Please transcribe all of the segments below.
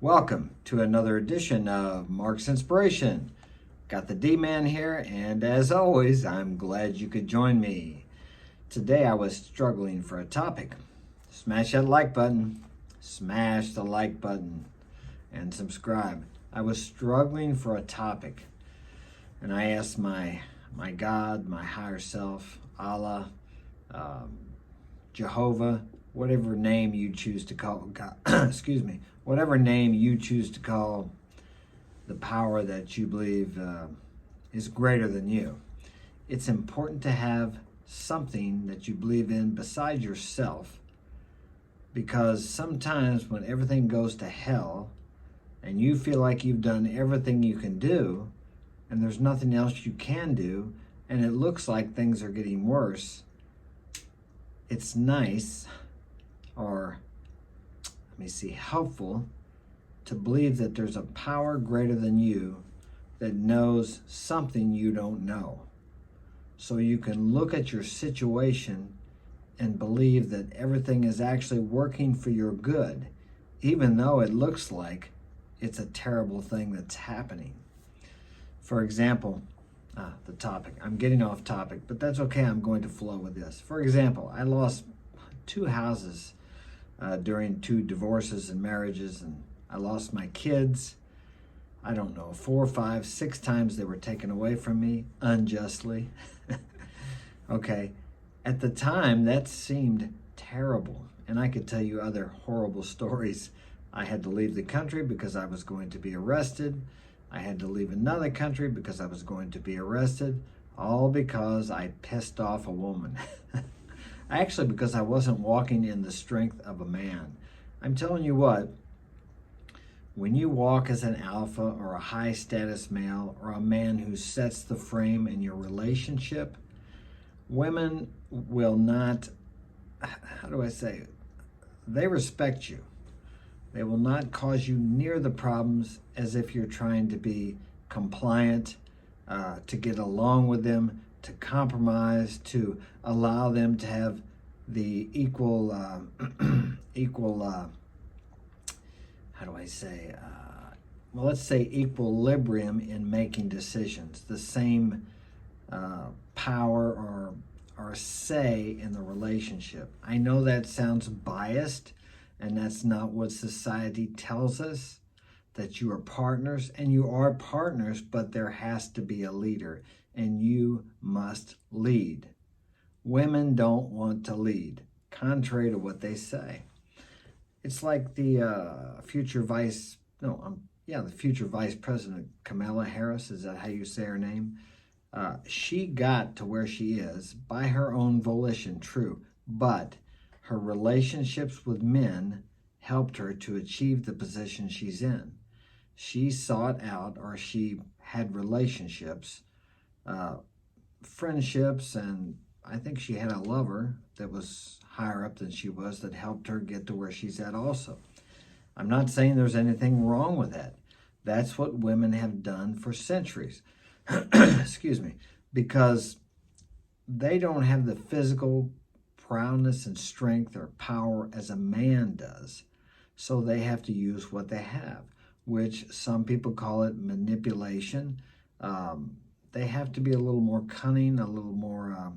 Welcome to another edition of Mark's Inspiration. Got the D-Man here, and as always, I'm glad you could join me. Today I was struggling for a topic. Smash that like button, smash the like button, and subscribe. I was struggling for a topic, and I asked my God, my higher self, Allah, Jehovah, whatever name you choose to call God, excuse me, whatever name you choose to call the power that you believe is greater than you. It's important to have something that you believe in besides yourself, because sometimes when everything goes to hell and you feel like you've done everything you can do and there's nothing else you can do and it looks like things are getting worse, it's nice, or helpful, to believe that there's a power greater than you that knows something you don't know. So you can look at your situation and believe that everything is actually working for your good, even though it looks like it's a terrible thing that's happening. For example, the topic. I'm getting off topic, but that's okay. I'm going to flow with this. For example, I lost 2 houses during 2 divorces and marriages, and I lost my kids. I don't know, 4, 5, 6 times they were taken away from me unjustly. Okay, at the time that seemed terrible, and I could tell you other horrible stories. I had to leave the country because I was going to be arrested. I had to leave another country because I was going to be arrested, all because I pissed off a woman. Actually, because I wasn't walking in the strength of a man. I'm telling you what, when you walk as an alpha or a high status male or a man who sets the frame in your relationship, women will not, they respect you. They will not cause you near the problems as if you're trying to be compliant, to get along with them, to compromise, to allow them to have the equal, let's say equilibrium in making decisions, the same power or say in the relationship. I know that sounds biased, and that's not what society tells us, that you are partners, and you are partners, but there has to be a leader, and you must lead. Women don't want to lead, contrary to what they say. It's like the future vice president, Kamala Harris, is that how you say her name? She got to where she is by her own volition, true, but her relationships with men helped her to achieve the position she's in. She sought out, or she had relationships, friendships, and I think she had a lover that was higher up than she was that helped her get to where she's at also. I'm not saying there's anything wrong with that. That's what women have done for centuries. Excuse me, because they don't have the physical prowess and strength or power as a man does. So they have to use what they have, which some people call it manipulation. They have to be a little more cunning, a little more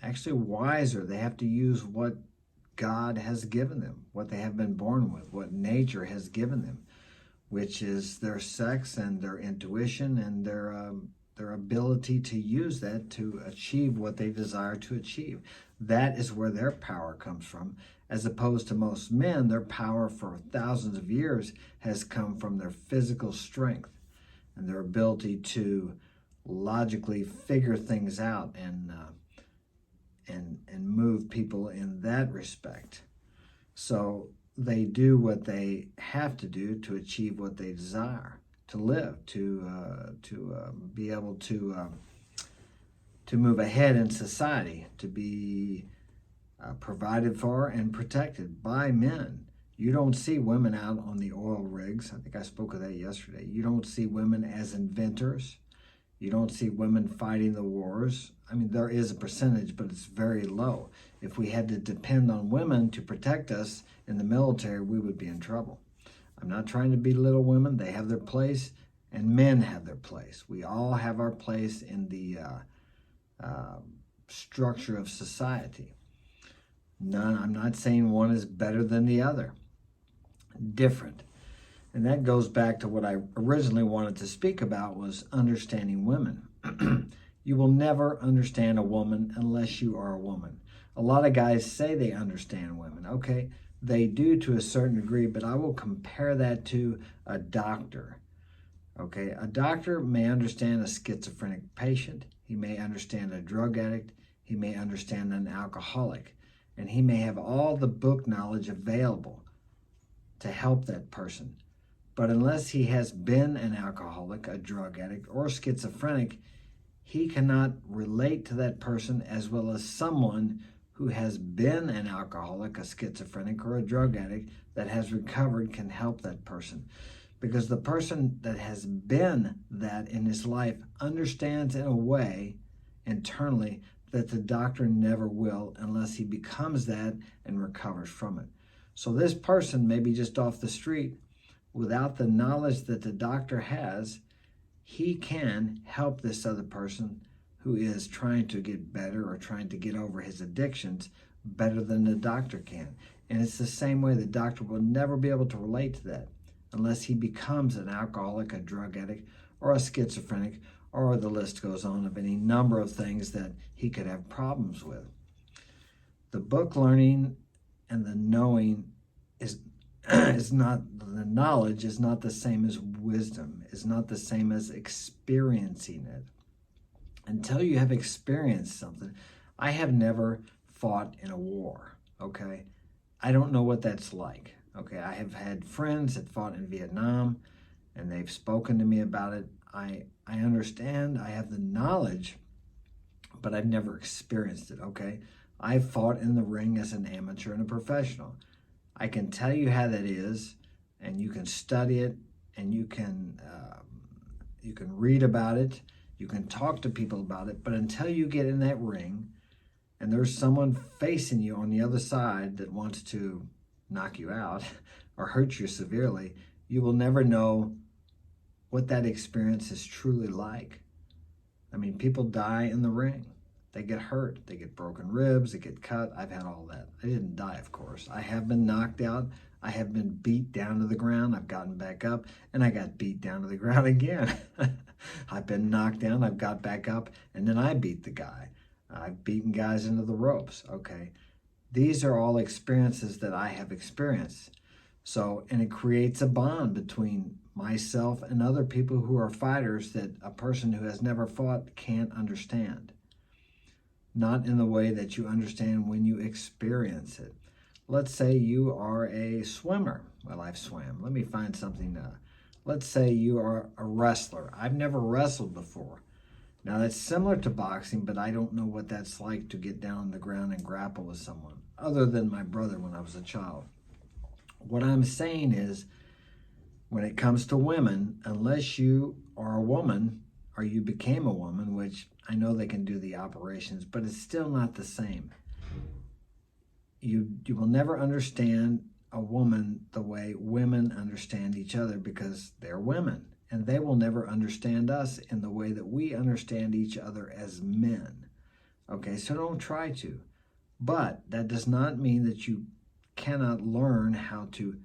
actually wiser. They have to use what God has given them, what they have been born with, what nature has given them, which is their sex and their intuition and their ability to use that to achieve what they desire to achieve. That is where their power comes from, as opposed to most men. Their power for thousands of years has come from their physical strength and their ability to logically figure things out and move people in that respect. So they do what they have to do to achieve what they desire, to live, to be able to move ahead in society, to be provided for and protected by men. You don't see women out on the oil rigs. I think I spoke of that yesterday. You don't see women as inventors. You don't see women fighting the wars. I mean, there is a percentage, but it's very low. If we had to depend on women to protect us in the military, we would be in trouble. I'm not trying to belittle women. They have their place, and men have their place. We all have our place in the structure of society. I'm not saying one is better than the other. Different. And that goes back to what I originally wanted to speak about, was understanding women. You will never understand a woman unless you are a woman. A lot of guys say they understand women. Okay, they do to a certain degree, but I will compare that to a doctor. Okay, a doctor may understand a schizophrenic patient. He may understand a drug addict. He may understand an alcoholic. And he may have all the book knowledge available to help that person. But unless he has been an alcoholic, a drug addict, or schizophrenic, he cannot relate to that person as well as someone who has been an alcoholic, a schizophrenic, or a drug addict that has recovered can help that person. Because the person that has been that in his life understands in a way internally that the doctor never will unless he becomes that and recovers from it. So this person may be just off the street. Without the knowledge that the doctor has, he can help this other person who is trying to get better or trying to get over his addictions better than the doctor can. And it's the same way the doctor will never be able to relate to that unless he becomes an alcoholic, a drug addict, or a schizophrenic, or the list goes on of any number of things that he could have problems with. The book learning and the knowing is not, the knowledge is not the same as wisdom, is not the same as experiencing it. Until you have experienced something, I have never fought in a war, okay? I don't know what that's like, okay? I have had friends that fought in Vietnam, and they've spoken to me about it. I understand, I have the knowledge, but I've never experienced it, okay? I fought in the ring as an amateur and a professional. I can tell you how that is, and you can study it, and you can read about it, you can talk to people about it, but until you get in that ring, and there's someone facing you on the other side that wants to knock you out or hurt you severely, you will never know what that experience is truly like. I mean, people die in the ring. They get hurt. They get broken ribs. They get cut. I've had all that. I didn't die, of course. I have been knocked out. I have been beat down to the ground. I've gotten back up, and I got beat down to the ground again. I've been knocked down. I've got back up, and then I beat the guy. I've beaten guys into the ropes, okay? These are all experiences that I have experienced. So, and it creates a bond between myself and other people who are fighters that a person who has never fought can't understand. Not in the way that you understand when you experience it. Let's say you are a swimmer. Well, I've swam. Let me find something. Let's say you are a wrestler. I've never wrestled before. Now, that's similar to boxing, but I don't know what that's like to get down on the ground and grapple with someone, other than my brother when I was a child. What I'm saying is, when it comes to women, unless you are a woman or you became a woman, which I know they can do the operations, but it's still not the same. You will never understand a woman the way women understand each other because they're women. And they will never understand us in the way that we understand each other as men. Okay, so don't try to. But that does not mean that you cannot learn how to,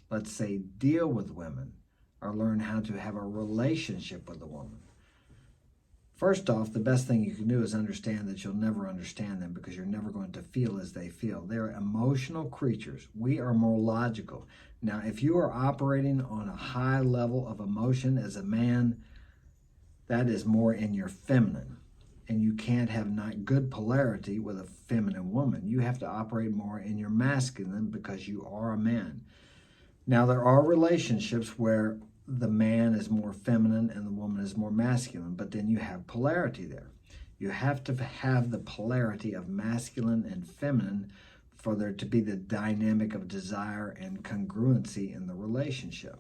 let's say, deal with women or learn how to have a relationship with a woman. First off, the best thing you can do is understand that you'll never understand them because you're never going to feel as they feel. They're emotional creatures. We are more logical. Now, if you are operating on a high level of emotion as a man, that is more in your feminine. And you can't have not good polarity with a feminine woman. You have to operate more in your masculine because you are a man. Now, there are relationships where the man is more feminine and the woman is more masculine, but then you have polarity there. You have to have the polarity of masculine and feminine for there to be the dynamic of desire and congruency in the relationship.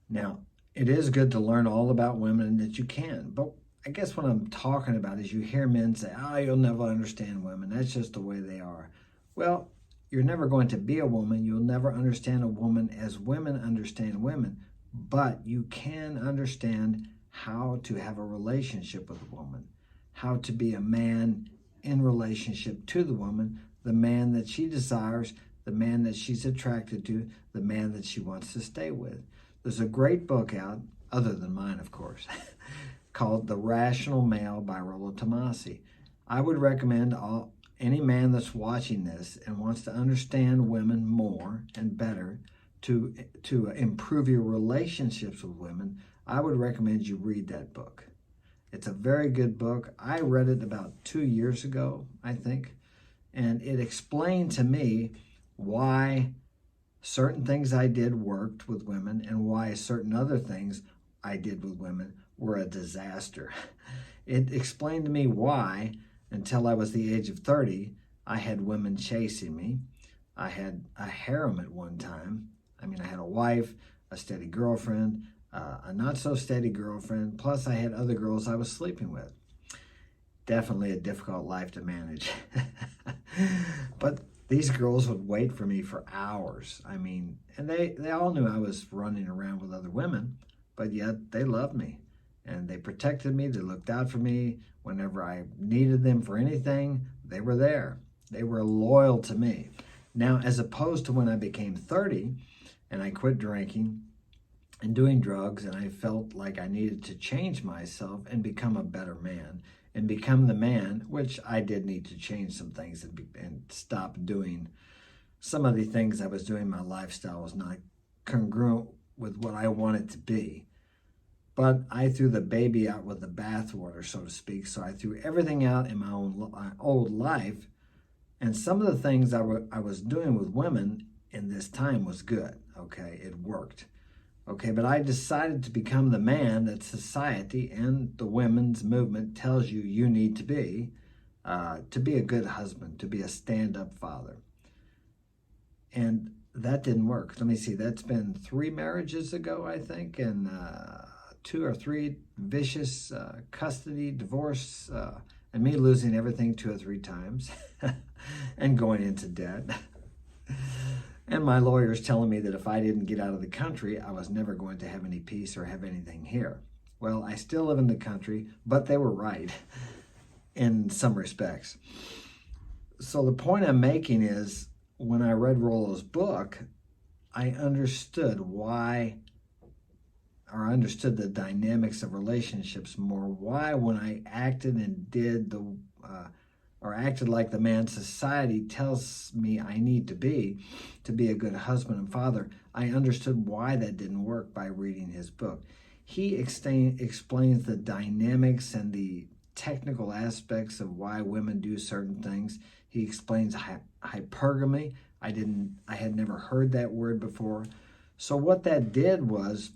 Now, it is good to learn all about women that you can. But I guess what I'm talking about is you hear men say, oh, you'll never understand women. That's just the way they are. Well, you're never going to be a woman. You'll never understand a woman as women understand women. But you can understand how to have a relationship with a woman, how to be a man in relationship to the woman, the man that she desires, the man that she's attracted to, the man that she wants to stay with. There's a great book out, other than mine, of course, called The Rational Male by Rollo Tomasi. I would recommend any man that's watching this and wants to understand women more and better to improve your relationships with women, I would recommend you read that book. It's a very good book. I read it about 2 years ago, I think, and it explained to me why certain things I did worked with women and why certain other things I did with women were a disaster. It explained to me why, until I was the age of 30, I had women chasing me. I had a harem at one time. I mean, I had a wife, a steady girlfriend, a not so steady girlfriend, plus I had other girls I was sleeping with. Definitely a difficult life to manage. But these girls would wait for me for hours. I mean, and they all knew I was running around with other women, but yet they loved me. And they protected me, they looked out for me. Whenever I needed them for anything, they were there. They were loyal to me. Now, as opposed to when I became 30 and I quit drinking and doing drugs, and I felt like I needed to change myself and become a better man and become the man, which I did need to change some things and stop doing some of the things I was doing. My lifestyle was not congruent with what I wanted to be. But I threw the baby out with the bathwater, so to speak. So I threw everything out in my old life. And some of the things I was doing with women in this time was good. Okay, it worked. Okay, but I decided to become the man that society and the women's movement tells you need to be a good husband, to be a stand-up father. And that didn't work. Let me see, that's been 3 marriages ago, I think, and 2 or 3 vicious custody, divorce, and me losing everything 2 or 3 times and going into debt. And my lawyers telling me that if I didn't get out of the country, I was never going to have any peace or have anything here. Well, I still live in the country, but they were right in some respects. So the point I'm making is, when I read Rollo's book, I understood why, or I understood the dynamics of relationships more. Why, when I acted and did or acted like the man society tells me I need to be a good husband and father, I understood why that didn't work by reading his book. He explains the dynamics and the technical aspects of why women do certain things. He explains hypergamy. I had never heard that word before. So what that did was,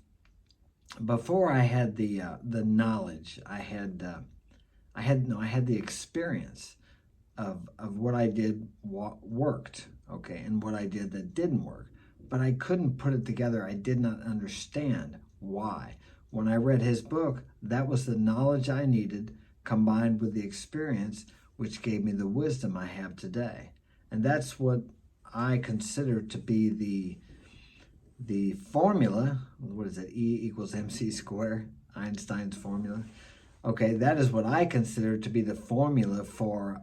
before I had the knowledge, I had the experience of what I did worked, okay, and what I did that didn't work. But I couldn't put it together. I did not understand why. When I read his book, that was the knowledge I needed, combined with the experience, which gave me the wisdom I have today. And that's what I consider to be the formula. What is it? E equals mc squared, Einstein's formula. Okay, that is what I consider to be the formula for,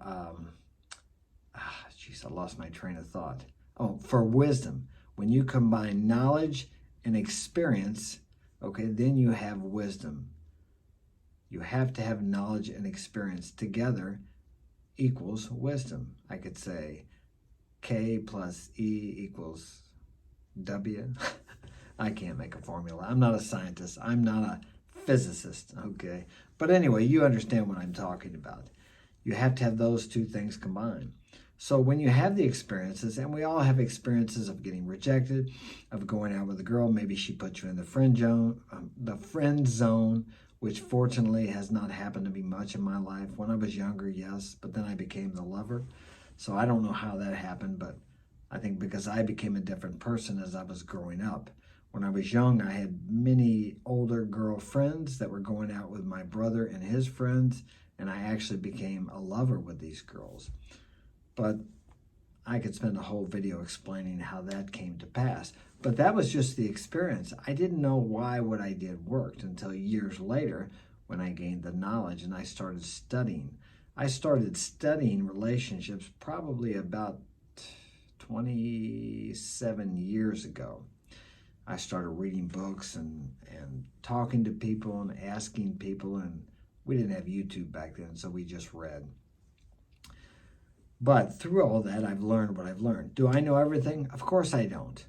I lost my train of thought. Oh, for wisdom. When you combine knowledge and experience, okay, then you have wisdom. You have to have knowledge and experience together equals wisdom. I could say K plus E equals W. I can't make a formula. I'm not a scientist. I'm not a physicist, okay? But anyway, you understand what I'm talking about. You have to have those 2 things combined. So when you have the experiences, and we all have experiences of getting rejected, of going out with a girl, maybe she put you in the friend zone, which fortunately has not happened to me much in my life. When I was younger, yes, but then I became the lover. So I don't know how that happened, but I think because I became a different person as I was growing up. When I was young, I had many older girlfriends that were going out with my brother and his friends, and I actually became a lover with these girls. But I could spend a whole video explaining how that came to pass. But that was just the experience. I didn't know why what I did worked until years later when I gained the knowledge and I started studying. I started studying relationships probably about 27 years ago. I started reading books and talking to people and asking people, and we didn't have YouTube back then, so we just read. But through all that, I've learned what I've learned. Do I know everything? Of course I don't.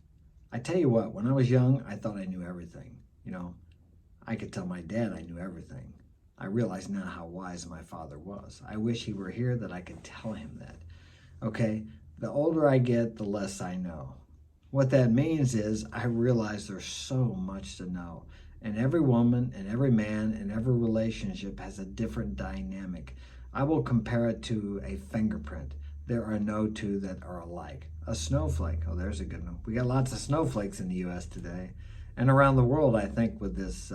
I tell you what, when I was young, I thought I knew everything. You know, I could tell my dad I knew everything. I realize now how wise my father was. I wish he were here that I could tell him that. Okay, the older I get, the less I know. What that means is I realize there's so much to know. And every woman and every man and every relationship has a different dynamic. I will compare it to a fingerprint. There are no two that are alike. A snowflake, oh, there's a good one. We got lots of snowflakes in the U.S. today. And around the world, I think, with this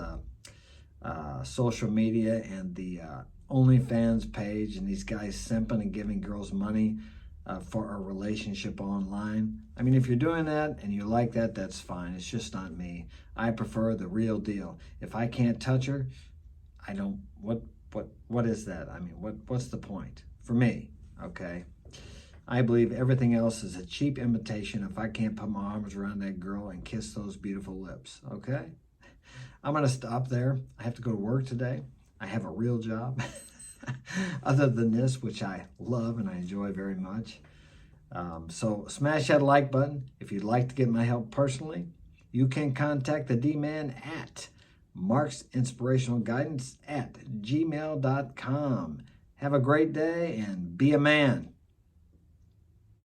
social media and the OnlyFans page and these guys simping and giving girls money for a relationship online. I mean, if you're doing that and you like that, that's fine. It's just not me. I prefer the real deal. If I can't touch her, I don't, what is that? I mean, what's the point? For me, okay? I believe everything else is a cheap imitation if I can't put my arms around that girl and kiss those beautiful lips, okay? I'm going to stop there. I have to go to work today. I have a real job other than this, which I love and I enjoy very much. So smash that like button. If you'd like to get my help personally, you can contact the D-Man at marksinspirationalguidance@gmail.com. Have a great day and be a man.